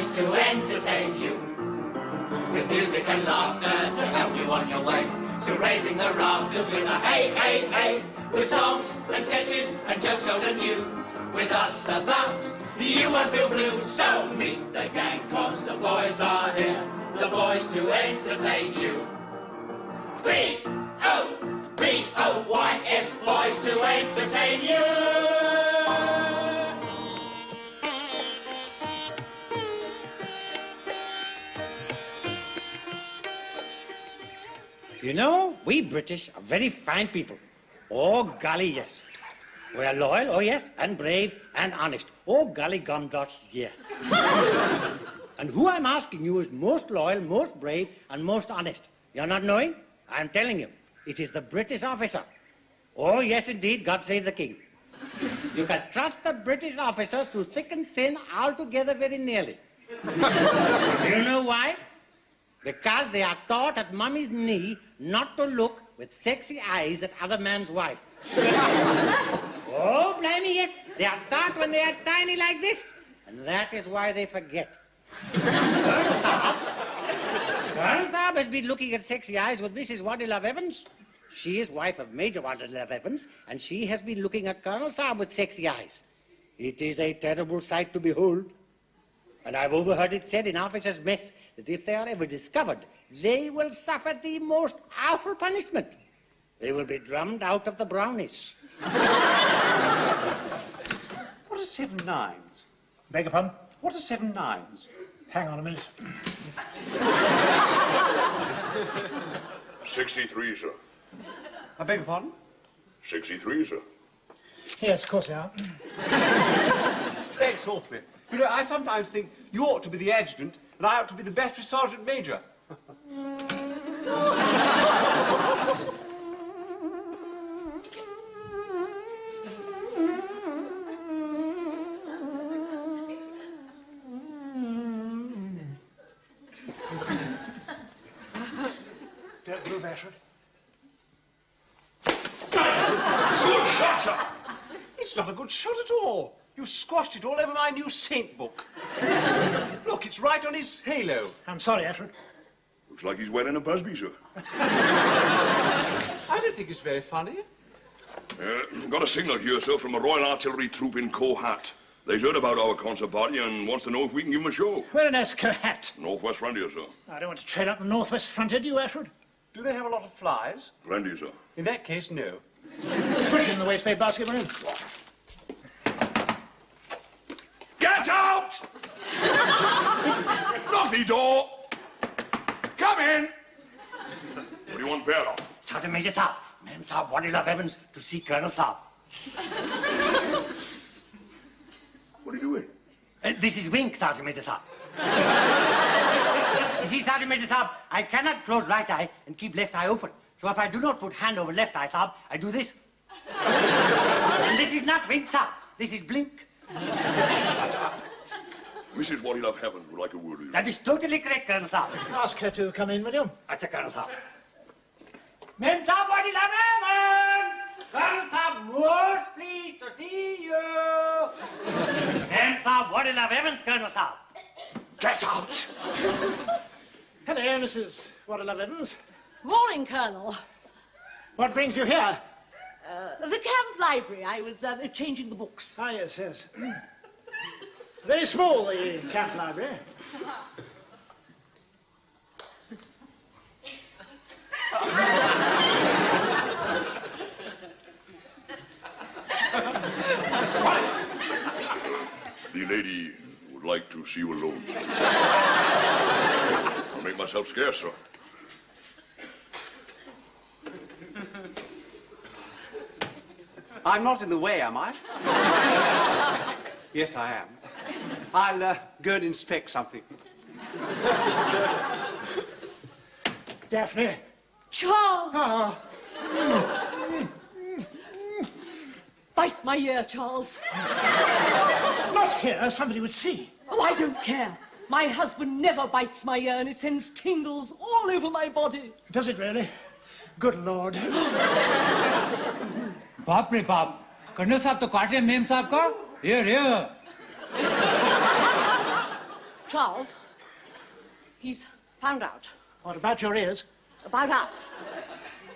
boys to entertain you, with music and laughter to help you on your way, to raising the rafters with a hey, hey, hey, with songs and sketches and jokes old and new, with us about, you won't feel blue. So meet the gang, cause the boys are here, the boys to entertain you. B-O-B-O-Y-S, boys to entertain you. You know, we British are very fine people. Oh, golly, yes. We are loyal, oh, yes, and brave and honest. Oh, golly gumdots, yes. And who I'm asking you is most loyal, most brave, and most honest. You're not knowing? I'm telling you. It is the British officer. Oh, yes, indeed, God save the King. You can trust the British officer through thick and thin, altogether very nearly. Do you know why? Because they are taught at mummy's knee not to look with sexy eyes at other man's wife. Oh, blimey, yes. They are taught when they are tiny like this. And that is why they forget. Colonel Saab has been looking at sexy eyes with Mrs. Wadilove Evans. She is wife of Major Wadilove Evans, and she has been looking at Colonel Saab with sexy eyes. It is a terrible sight to behold. And I've overheard it said in officers' mess that if they are ever discovered, they will suffer the most awful punishment. They will be drummed out of the brownies. What are 7 nines? Beg your pardon? What are 7 nines? Hang on a minute. 63, sir. I beg your pardon? 63, sir. Yes, of course they are. Thanks awfully. You know, I sometimes think you ought to be the adjutant and I ought to be the battery sergeant major. Don't move, Ashford. Good shot, sir. It's not a good shot at all. You squashed it all over my new saint book. Look, it's right on his halo. I'm sorry, Ashford. Looks like he's wearing a busby, sir. I don't think it's very funny. Got a signal here, sir, from a Royal Artillery troop in Kohat. They've heard about our concert party and wants to know if we can give them a show. Where on earth's Kohat? Northwest Frontier, sir. I don't want to tread up the northwest frontier, do you, Ashford? Do they have a lot of flies? Plenty, sir. In that case, no. Push in the waistband basket, will you? Get out! Lock the door! Come in! What do you want, Bearer? Sergeant Major Saab, Ma'am Saab, Wadilove Evans, to see Colonel Saab. What are you doing? This is Wink, Sergeant Major Saab. You see, Sergeant Major Saab, I cannot close right eye and keep left eye open. So if I do not put hand over left eye, Saab, I do this. And this is not Wink, Saab. This is Blink. Shut up. Mrs. Wadilove Evans would like a word with you. That is totally correct, Colonel Saab. Ask her to come in, will you? That's a Colonel Saab. Ma'am Saab, Wadilove Evans! Colonel Saab, most pleased to see you. Ma'am Saab, Wadilove Evans, Colonel Saab. Get out! Hello, Mrs. Wadilove Evans. Morning, Colonel. What brings you here? The camp library. I was changing the books. Ah, yes, yes. Very small, the camp library. The lady would like to see you alone, sir. I'll make myself scarce, sir. I'm not in the way, am I? Yes, I am. I'll go and inspect something. Daphne. Charles! Oh. Bite my ear, Charles. Not here. Somebody would see. Oh, I don't care. My husband never bites my ear and it sends tingles all over my body. Does it really? Good Lord. बाप रे बाप colonel साहब तो काटे ma'am साहब का here here Charles, he's found out. What about your ears? About us.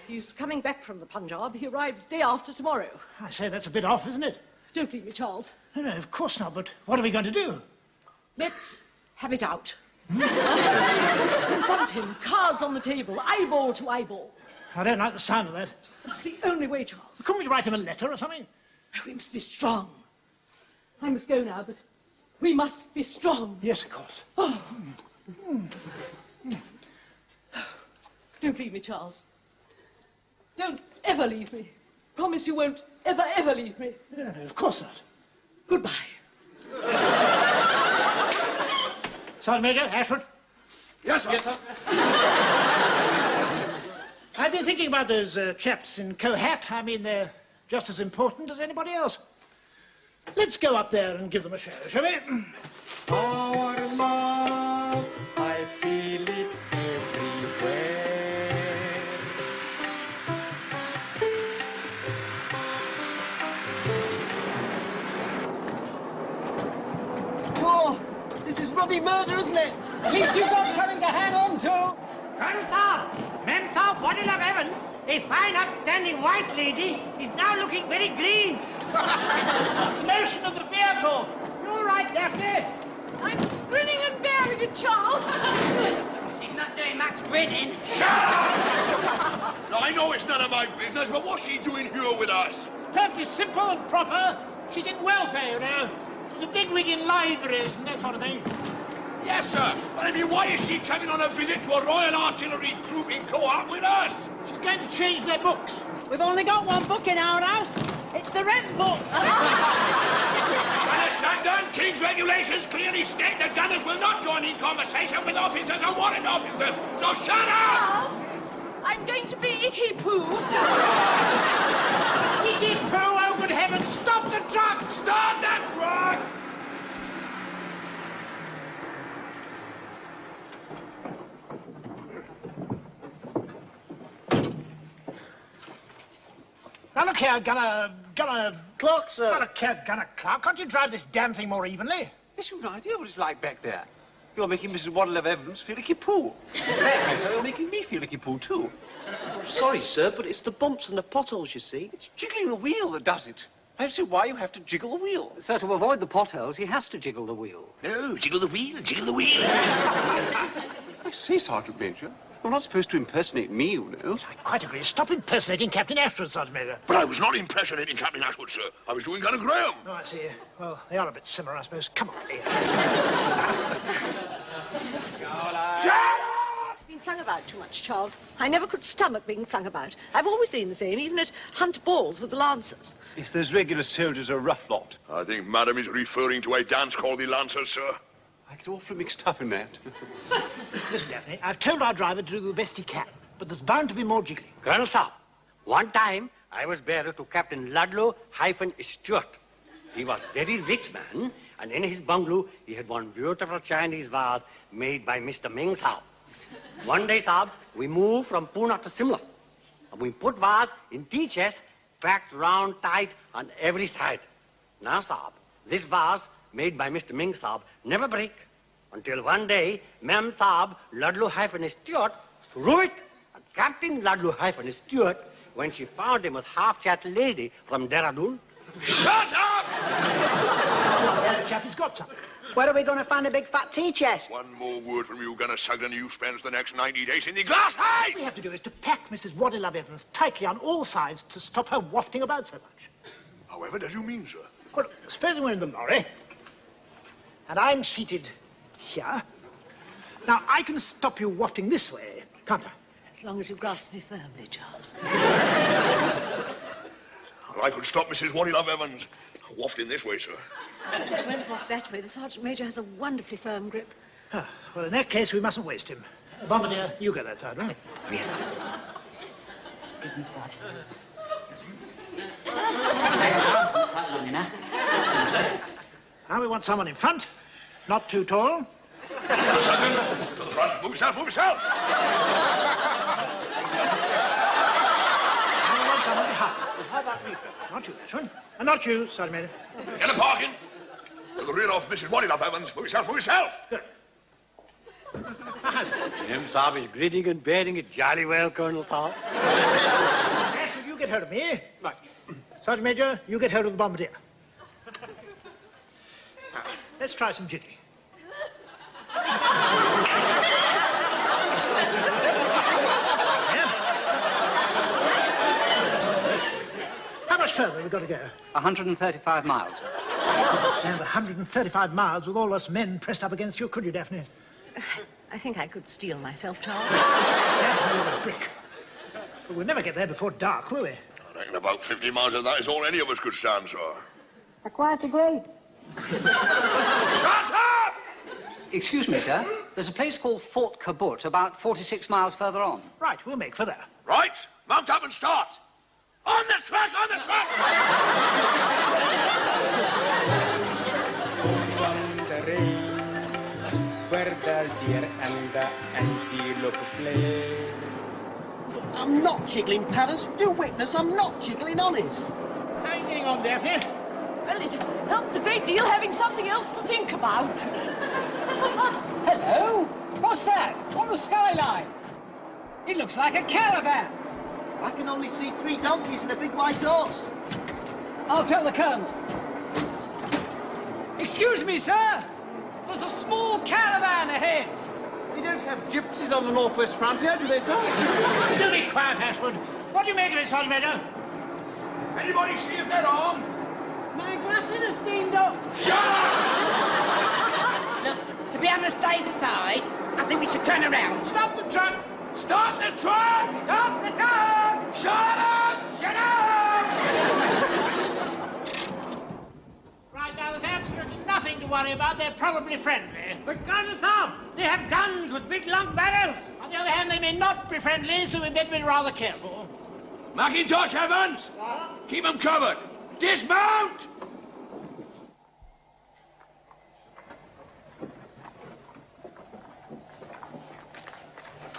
He's coming back from the Punjab. He arrives day after tomorrow. I say, that's a bit off, isn't it? Don't leave me, Charles. No, of course not, but what are we going to do? Let's have it out. Confront him, cards on the table, eyeball to eyeball. I don't like the sound of that. That's the only way, Charles. Couldn't we write him a letter or something? Oh, we must be strong. I must go now, but we must be strong. Yes, of course. Oh. Don't leave me, Charles. Don't ever leave me. Promise you won't ever leave me. No, of course not. Goodbye. Sergeant Major, Ashford. Yes, sir. Yes, sir. I've been thinking about those chaps in Kohat. I mean, they're just as important as anybody else. Let's go up there and give them a show, shall we? Our love, I feel it everywhere. Oh, this is bloody murder, isn't it? At least you've got something to hang on to. Colonel Saab, Mem Saab, Body Love Evans, a fine upstanding white lady, is now looking very green. The motion of the vehicle. You all right, Daphne? I'm grinning and bearing it, Charles. She's not doing much grinning. Now, I know it's none of my business, but what's she doing here with us? Perfectly simple and proper. She's in welfare, you know. She's a bigwig in libraries and that sort of thing. Yes, sir. But I mean, why is she coming on a visit to a Royal Artillery troop in co-op with us? She's going to change their books. We've only got one book in our house. It's the rent book. Gunner Shandon, King's regulations clearly state that gunners will not join in conversation with officers and warrant officers. So shut up! Charles, I'm going to be Icky Poo. Icky Poo, oh good heavens, stop the truck! Stop that truck! Now look here, Gunner Clock, sir. Look here, Gunner Clark. Can't you drive this damn thing more evenly? Yes, you've no idea what it's like back there. You're making Mrs. Waddle-Love Evans feel like a poo. For that matter, you're making me feel like a poo, too. Sorry, sir, but it's the bumps and the potholes, you see. It's jiggling the wheel that does it. I don't see why you have to jiggle the wheel. So to avoid the potholes, he has to jiggle the wheel. No, jiggle the wheel, jiggle the wheel. I say, Sergeant Major, you're not supposed to impersonate me, you know. I quite agree. Stop impersonating Captain Ashford, Sergeant Major. But I was not impersonating Captain Ashwood, sir. I was doing Gunner Graham. Oh, I see. Well, they are a bit similar, I suppose. Come on, Leah. I've been flung about too much, Charles. I never could stomach being flung about. I've always been the same, even at hunt balls with the Lancers. Yes, those regular soldiers are a rough lot. I think Madam is referring to a dance called the Lancers, sir. I get awfully mixed up in that. Listen, Daphne, I've told our driver to do the best he can, but there's bound to be more jiggling. Colonel Saab, one time I was bearer to Captain Ludlow-Stewart. He was very rich man, and in his bungalow he had one beautiful Chinese vase made by Mr. Ming Saab. One day, Saab, we moved from Pune to Simla. And we put vase in tea chest, packed round tight on every side. Now, Saab, this vase made by Mr. Ming Saab never break until one day, Mem Saab, Ludlow-Stewart, threw it. And Captain Ludlow-Stewart, when she found him, was half-chat lady from Dehradun. Shut up! Yeah, the chap has got some. Where are we going to find a big fat tea chest? One more word from you, Gunner Sugden, you spends the next 90 days in the glass house! What we have to do is to pack Mrs. Waddle-Love Evans tightly on all sides to stop her wafting about so much. However does you mean, sir? Well, supposing we're in the lorry, and I'm seated here. Now, I can stop you wafting this way, can't I? As long as you grasp me firmly, Charles. I could stop Mrs. Waddle-Love Evans wafting this way, sir. It won't waft that way. The Sergeant Major has a wonderfully firm grip. Ah, well, in that case, we mustn't waste him. Bombardier, you go that side, right? Yes. Now we want someone in front, not too tall. Sugden, to the front. Move yourself, move yourself! Now we want someone behind. How about me, sir? Not you, that one. And not you, Sergeant Major. Get a parking. To the rear of Mrs. Waddle-Love Evans. Move yourself, move yourself! Good. Mem Saab is grinning and bearing it jolly well, Colonel Saab. Ashford, you get hold of me. Right. Sergeant Major, you get hold of the bombardier. Now, let's try some jiggling. How much further have we got to go? 135 miles. You couldn't stand 135 miles with all us men pressed up against you, could you, Daphne? I think I could steel myself, Charles. Daphne, you're a brick. But we'll never get there before dark, will we? I reckon about 50 miles of that is all any of us could stand, sir. I quite agree. Shut up! Excuse me, sir. There's a place called Fort Kabut about 46 miles further on. Right, we'll make for there. Right, mount up and start. On the track, on the track! On the range where the deer and the antelope play. I'm not jiggling, Padders. You witness, I'm not jiggling, honest. How are you getting on, Daphne? Well, it helps a great deal having something else to think about. Hello? What's that? On the skyline? It looks like a caravan. I can only see 3 donkeys and a big white horse. I'll tell the Colonel. Excuse me, sir. There's a small caravan ahead. They don't have gypsies on the northwest frontier, do they, sir? Do be quiet, Ashford. What do you make of it, Sergeant Major? Anybody see if they're on? My glasses are steamed up. Look, to be on the safe side, I think we should turn around. Stop the truck! Stop the truck! Stop the truck! Shut up! Shut up! Right, now, there's absolutely nothing to worry about. They're probably friendly. But Colonel Saab, they have guns with big long barrels. On the other hand, they may not be friendly, so we better be rather careful. Mackintosh, Evans! Keep them covered. Dismount!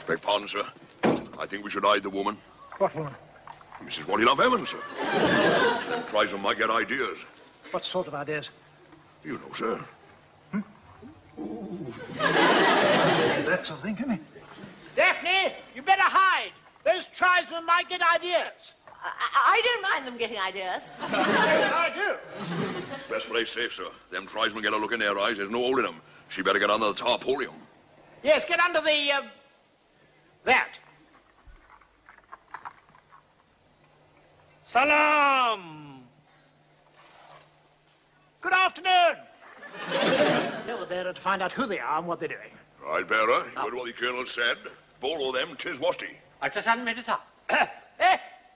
Beg pardon, sir. I think we should hide the woman. What woman? Mrs. Wallylove Evans, sir. Tribesmen might get ideas. What sort of ideas? You know, sir. That's something, isn't it? Daphne, you better hide. Those tribesmen might get ideas. I don't mind them getting ideas. I do. Best play safe, sir. Them tribesmen get a look in their eyes. There's no holding them. She better get under the tarpaulin. Yes, get under the, that. Salam. Good afternoon. Tell the bearer to find out who they are and what they're doing. Right, bearer. You heard what the colonel said. Bolo them, 'tis wasti. अच्छा सन मेरे साहब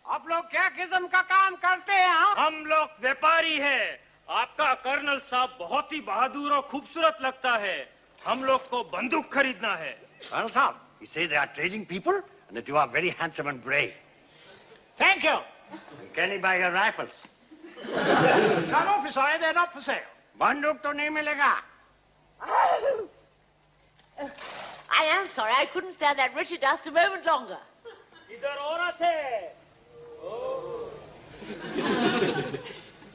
आप लोग क्या किस्म का काम करते हैं? हम लोग व्यापारी हैं। आपका कर्नल साहब बहुत ही बहादुर और खूबसूरत लगता है। हम लोग को बंदूक खरीदना है। Colonel Saab, you say they are trading people and that you are very handsome and brave. Thank you. And can you buy your rifles? Come off, sorry, they're not for sale. बंदूक तो नहीं मिलेगा. I am sorry, I couldn't stand that wretched dust a moment longer. इधर औरत है।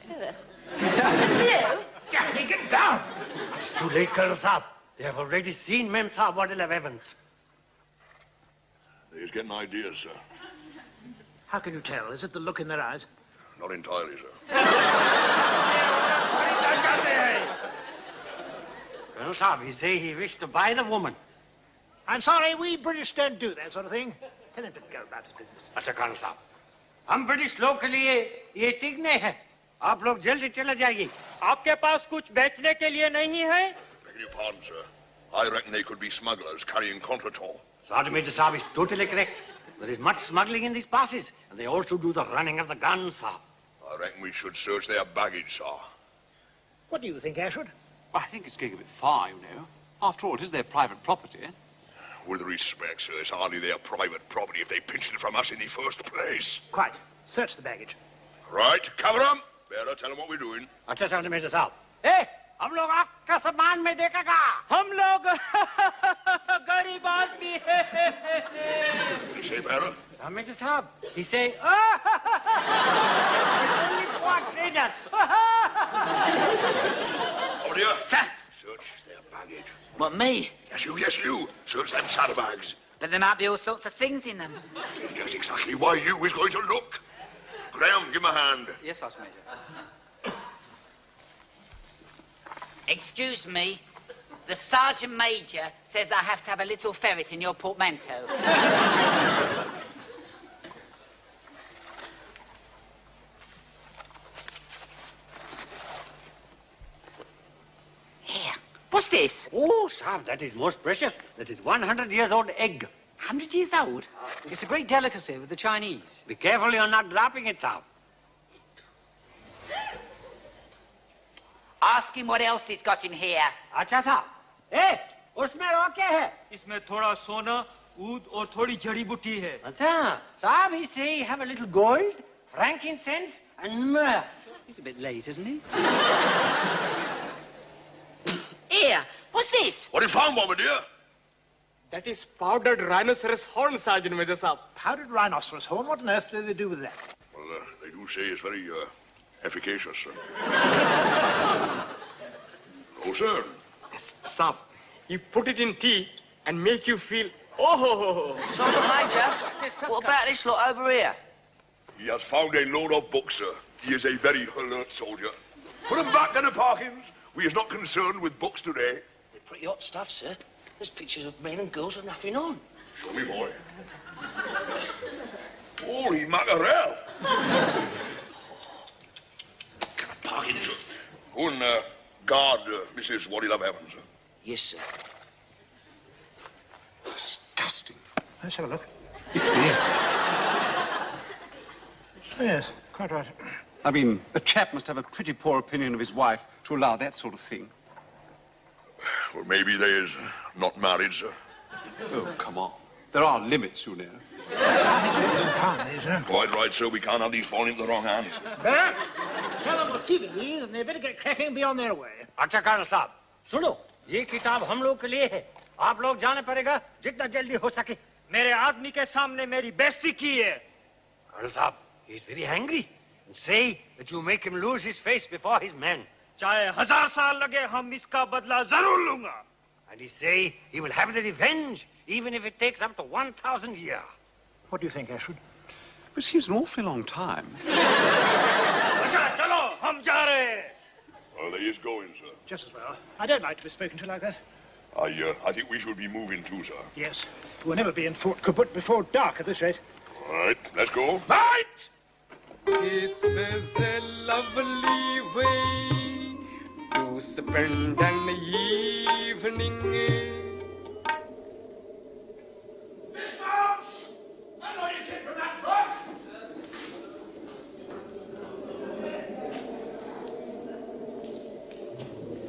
Hello? Daphne, get down. It's too late, Colonel Saab. They have already seen Mem Saab Wallylove Evans. He's getting ideas, sir. How can you tell? Is it the look in their eyes? Not entirely, sir. Colonel Saab, he say he wished to buy the woman. I'm sorry, we British don't do that sort of thing. Tell him to go about his business. अच्छा Colonel Saab, हम British लोग के लिए ये ठीक नहीं है. आप लोग जल्दी चले जाइए. आपके पास कुछ बेचने के लिए नहीं है? Beg your pardon, sir. I reckon they could be smugglers carrying contretemps. Sergeant Major Saab is totally correct. There is much smuggling in these passes, and they also do the running of the guns, Saab. I reckon we should search their baggage, sir. What do you think, Ashford? I think it's going a bit far, you know. After all, it is their private property. With respect, sir, it's hardly their private property if they pinched it from us in the first place. Quite. Search the baggage. Right, cover them. Better tell them what we're doing. अच्छा Sergeant Major Saab. Hey, हम लोग आपका सामान में देखेगा. हम लोग गरीब आदमी हैं। You say, better? Sergeant Major Saab, he say, only poor traders. Over here. Search their baggage. What, me? Yes, you. Search them saddlebags. But there might be all sorts of things in them. It's just exactly why you is going to look. Graham, give him a hand. Yes, Sergeant Major. Excuse me. The Sergeant Major says I have to have a little ferret in your portmanteau. Here. What's this? Oh, sir, that is most precious. That is 100 years old egg. 100 years old? It's a great delicacy with the Chinese. Be careful you're not dropping it, sir. Ask him what else he's got in here. अच्छा साहब, ए, उसमें और क्या है? इसमें थोड़ा सोना, ऊद और थोड़ी जड़ी बूटी है। अच्छा, साहब, he say have a little gold, frankincense, and myrrh. He's a bit late, isn't he? Here, what's this? What have you found, Bombardier? That is powdered rhinoceros horn, Sergeant Major Saab. Powdered rhinoceros horn? What on earth do they do with that? Well, they do say it's very efficacious, sir. Oh, sir. Yes, Saab, you put it in tea and make you feel, oh. Sergeant Major, what about this lot over here? He has found a load of books, sir. He is a very alert soldier. Put them back, Gunner Parkins. We is not concerned with books today. They're pretty hot stuff, sir. There's pictures of men and girls with nothing on. Show me, boy. Holy mackerel! Gunner Parkins, sir. Go and guard Mrs. Waddy-Love Evans, sir. Yes, sir. Disgusting. Let's have a look. It's there. Oh, yes, quite right. I mean, a chap must have a pretty poor opinion of his wife to allow that sort of thing. Well, maybe they is not married, sir. Oh, come on. There are limits, you know. Quite right, sir. We can't have these falling into the wrong hands. But tell them we're keeping these and they better get cracking and be on their way. अच्छा colonel साहब, सुनो, ये किताब हम लोग के लिए है. आप लोग जाने पड़ेगा जितना जल्दी हो सके. मेरे आदमी के सामने मेरी बेइज्जती की है। Colonel साहब, he is very angry. And say that you make him lose his face before his men. चाहे 1000 साल लगे, हम इसका बदला जरूर लूंगा। And he say he will have the revenge, even if it takes up to 1,000 years. What do you think, Ashwood? It seems an awfully long time. अच्छा, चलो, हम जा रहे हैं। Well, there he is going, sir. Just as well. I don't like to be spoken to like that. I think we should be moving too, sir. Yes. We'll never be in Fort Kabut before dark at this rate. All right, let's go. Right! This is a lovely way to spend an evening. I know you came from that truck.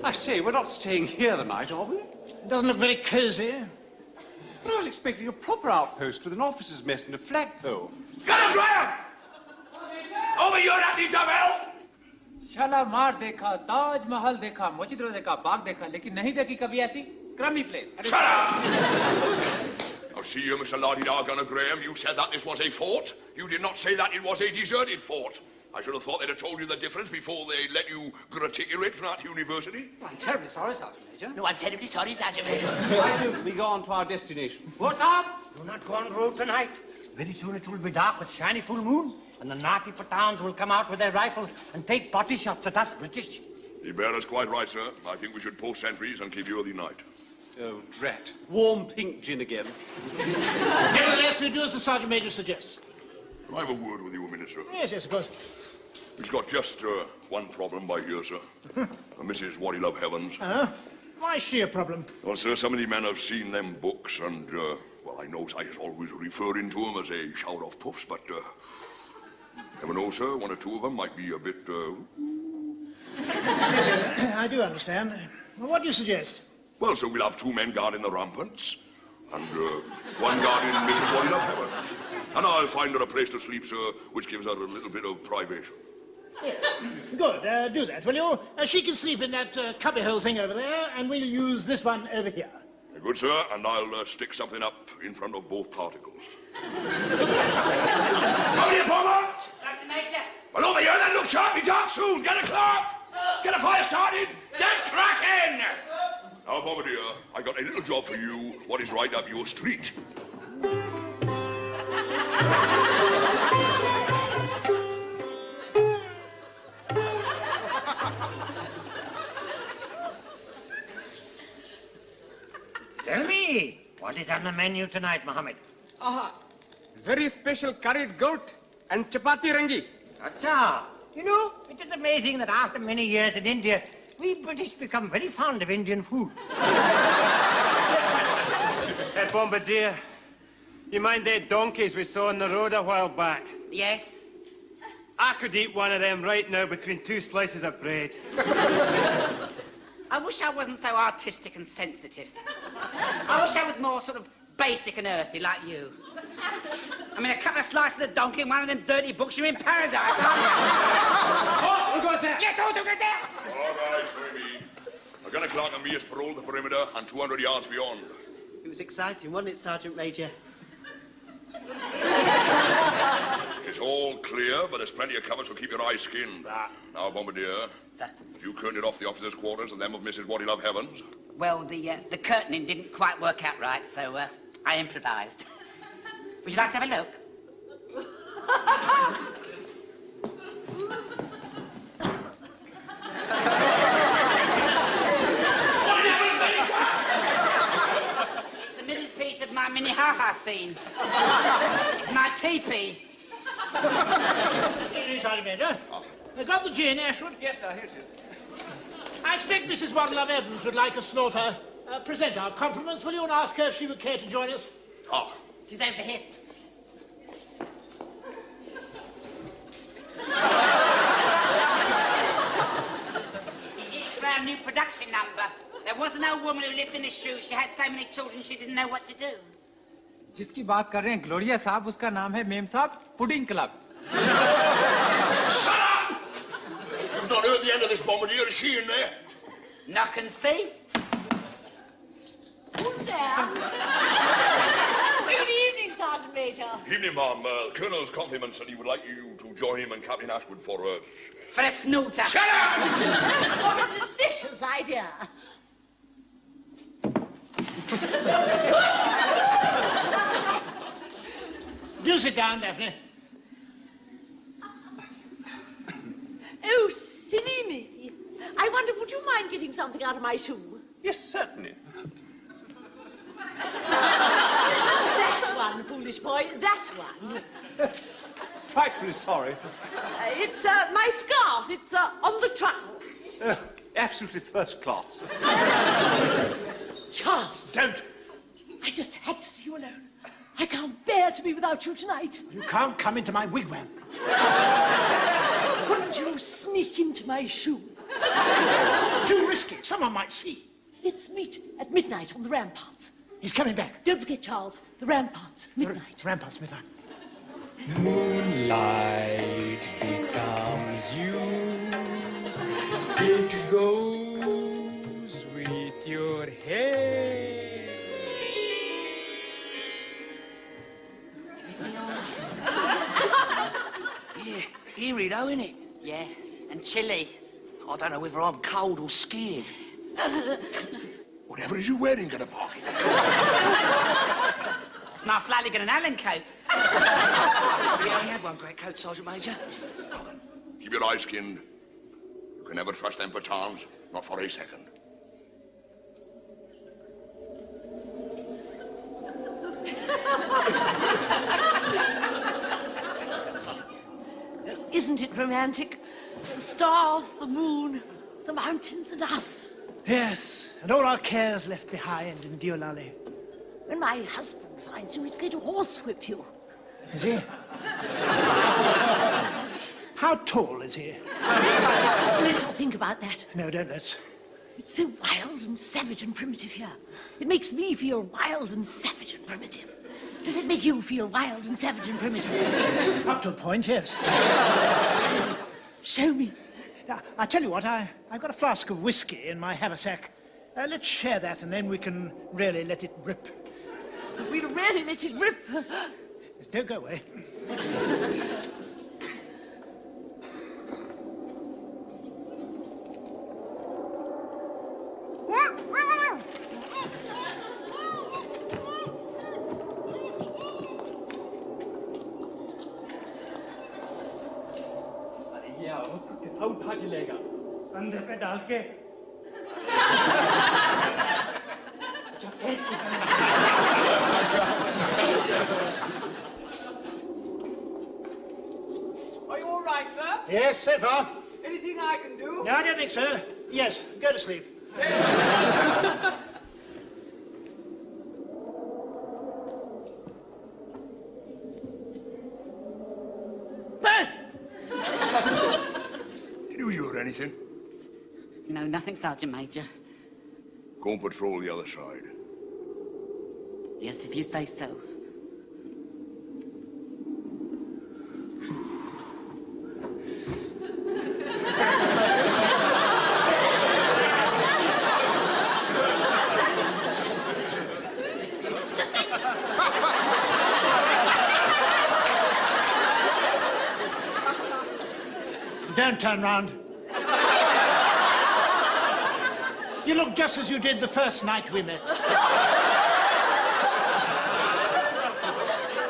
I say, we're not staying here the night, are we? It doesn't look very cosy. But I was expecting a proper outpost with an officer's mess and a flagpole. Gunner Graham! Over your anti-dumb elf! Shalimar देखा, ताज महल देखा, मस्जिद देखा, बाग देखा, लेकिन नहीं देखी कभी ऐसी क्रमी place. Shut up! Oh, see you, Mr. La-di-da, Gunner Graham. You said that this was a fort. You did not say that it was a deserted fort. I should have thought they'd have told you the difference before they let you graticulate from that university. I'm terribly sorry, Sergeant Major. No, I'm terribly sorry, Sergeant Major. Why don't we go on to our destination? What's up? Do not go on the road tonight. Very soon it will be dark with shiny full moon, and the Naki Pathans will come out with their rifles and take potty shots at us British. The bearer's quite right, sir. I think we should post sentries and keep you the night. Oh, drat. Warm pink gin again. Nevertheless, we do as the Sergeant Major suggests. Can I have a word with you a minute, sir? Yes, yes, of course. He's got just one problem by here, sir. Mrs. Waddy-Love Evans. Why is she a problem? Well, sir, some of the men have seen them books, and, well, I know I is always referring to them as a shower of puffs, but, never know, sir. One or two of them might be a bit, Yes, yes, I do understand. Well, what do you suggest? Well, sir, we'll have 2 men guarding the ramparts, and, 1 guarding Mrs. Waddy-Love Evans. And I'll find her a place to sleep, sir, which gives her a little bit of privation. Yes. Good. Do that, will you? She can sleep in that cubbyhole thing over there, and we'll use this one over here. Good, sir, and I'll stick something up in front of both particles. How do you, Beaumont? Sergeant Major. Well, over here, then, look sharp, be dark soon. Get a clock. Get a fire started. Get cracking. Now, Bombardier, I got a little job for you. What is right up your street? Tell me, what is on the menu tonight, Mohammed? Very special curried goat and chapati rangi. Acha, you know, it is amazing that after many years in India, we British become very fond of Indian food. Hey, Bombardier, you mind them donkeys we saw on the road a while back? Yes? I could eat one of them right now between 2 slices of bread. I wish I wasn't so artistic and sensitive. I wish I was more sort of basic and earthy like you. I mean, a couple of slices of donkey and one of them dirty books, you're in paradise, aren't you? Oh, who goes there? Yes, who goes there? All right, Tommy. A gunner clerk and me has patrolled the perimeter and 200 yards beyond. It was exciting, wasn't it, Sergeant Major? It's all clear, but there's plenty of cover, so keep your eyes skinned. Now, Bombardier, you curtained off the officers' quarters and them of Mrs. What Love Heavens. Well, the curtaining didn't quite work out right, so I improvised. Would you like to have a look? The middle piece of my mini ha-ha scene. It's my teepee. Here it is, Sergeant Major. I got the gin, Ashwood. Yes, sir, here it is. I expect Mrs. What Love Evans would like a slaughter. Present our compliments, will you, and ask her if she would care to join us? Oh. She's over here. It's for our new production number. There was an old woman who lived in a shoe. She had so many children she didn't know what to do. जिसकी बात कर रहे हैं Gloria साहब, उसका नाम है ma'am साहब pudding club. Shut up! You've not heard the end of this, Bombardier. Is she in there? Knock and see. Who's there? Good evening, Sergeant Major. Evening, ma'am. Colonel's compliments said he would like you to join him and Captain Ashwood for For a snooter. Shut up! What a delicious idea. Do sit down, Daphne. Oh, silly me. I wonder, would you mind getting something out of my shoe? Yes, certainly. That one, foolish boy, that one. Frightfully sorry. It's my scarf. It's on the truckle. Absolutely first class. Charles. Don't. I just had to see you alone. I can't bear to be without you tonight. You can't come into my wigwam. Couldn't you sneak into my shoe? Too risky. Someone might see. Let's meet at midnight on the ramparts. He's coming back. Don't forget, Charles, the ramparts, midnight. Ramparts, midnight. Moonlight becomes you. It goes with your hair. Yeah, eerie though, innit? Yeah, and chilly. I don't know whether I'm cold or scared. Whatever is you wearing, gonna park it. It's my Flanagan and Allen coat. We only had one great coat, Sergeant Major. Keep your eyes skinned. You can never trust them for towns, not for a second. Isn't it romantic? The stars, the moon, the mountains, and us. Yes, and all our cares left behind in Diolali. When my husband finds you, he's going to horsewhip you. Is he? How tall is he? Let's not think about that. No, don't let's. It's so wild and savage and primitive here. It makes me feel wild and savage and primitive. Does it make you feel wild and savage and primitive? Up to a point, yes. Show me. Now, I tell you what, I've got a flask of whiskey in my haversack. Let's share that, and then we can really let it rip. We'll really let it rip. Yes, don't go away. गया उसको कैसा उठा के लेगा कंधे पे डाल के Are you all right, sir? Yes, so far. Anything I can do? No, I don't think so. Yes, go to sleep. Did you hear anything? No, nothing, Sergeant Major. Go and patrol the other side. Yes, if you say so. Don't turn round. You look just as you did the first night we met.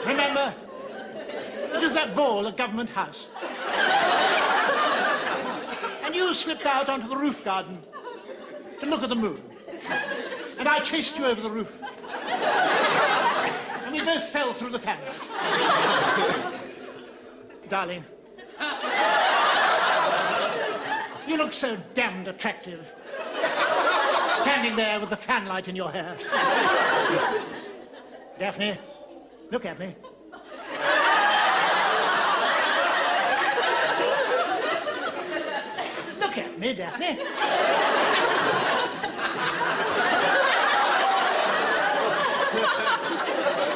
Remember? It was that ball at Government House. And you slipped out onto the roof garden to look at the moon. And I chased you over the roof. And we both fell through the fanlight. Darling. You look so damned attractive. Standing there with the fanlight in your hair. Daphne, look at me. Look at me, Daphne.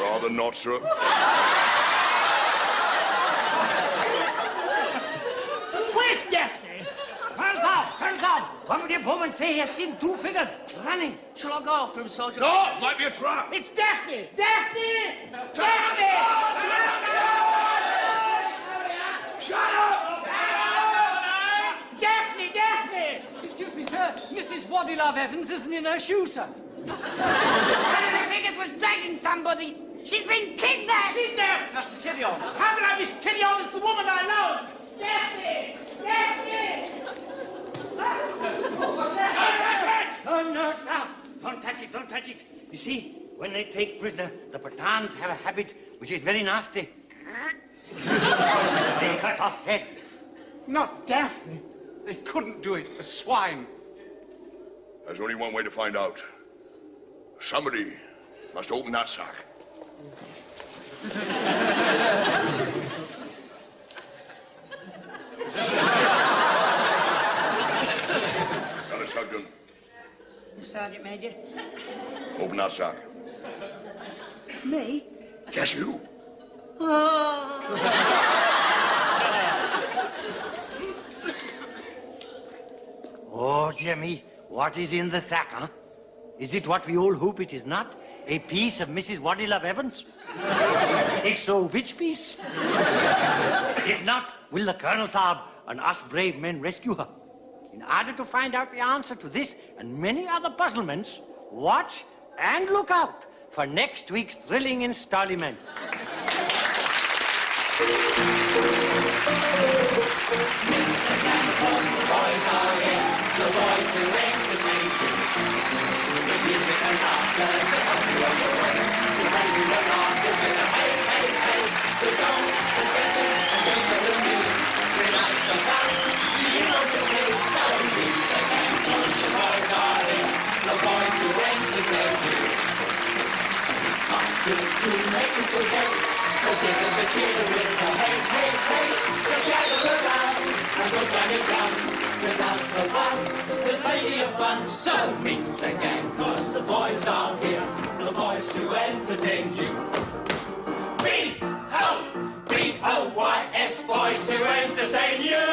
Rather not, sir. Where's Daphne? Hands up! One of the women say he has seen two figures running. Shall I go after him, Sergeant? No, it might be a trap. It's Daphne! Daphne! Daphne! Shut up! Daphne! Daphne! Excuse me, sir. Mrs. Waddy-Love Evans isn't in her shoe, sir. One of the figures was dragging somebody. She's been kidnapped. Kidnapped! That's Tyrion. How can I miss Tyrion? It's the woman I love! Daphne! Daphne! No, stop! Don't touch it, don't touch it. You see, when they take prisoner, the Pathans have a habit which is very nasty. They cut off head. Not Daphne. They couldn't do it. The swine. There's only one way to find out. Somebody must open that sack. Got a shotgun. Sergeant Major. Open that sack. Me? Yes, you. Oh, dear me. What is in the sack, huh? Is it what we all hope it is not? A piece of Mrs. Waddy-Love Evans? If so, which piece? If not, will the Colonel Saab and us brave men rescue her? In order to find out the answer to this and many other puzzlements, watch and look out for next week's thrilling installment. Boys are here, the boys to entertain you. With music and laughter to help you on your way. To raising the rafters with a hey, hey, hey. With songs and sketches and jokes of the new. With us so fun, you know the way. So meet the gang, 'cause the boys are here, the boys to entertain you. I'm good to make you forget, so give us a cheer with a hey, hey, hey. Just gather around and look at it down. With us so fun, there's plenty of fun. So meet the gang, 'cause the boys are here, the boys to entertain you. B-O-B-O-Y-S, boys to entertain you.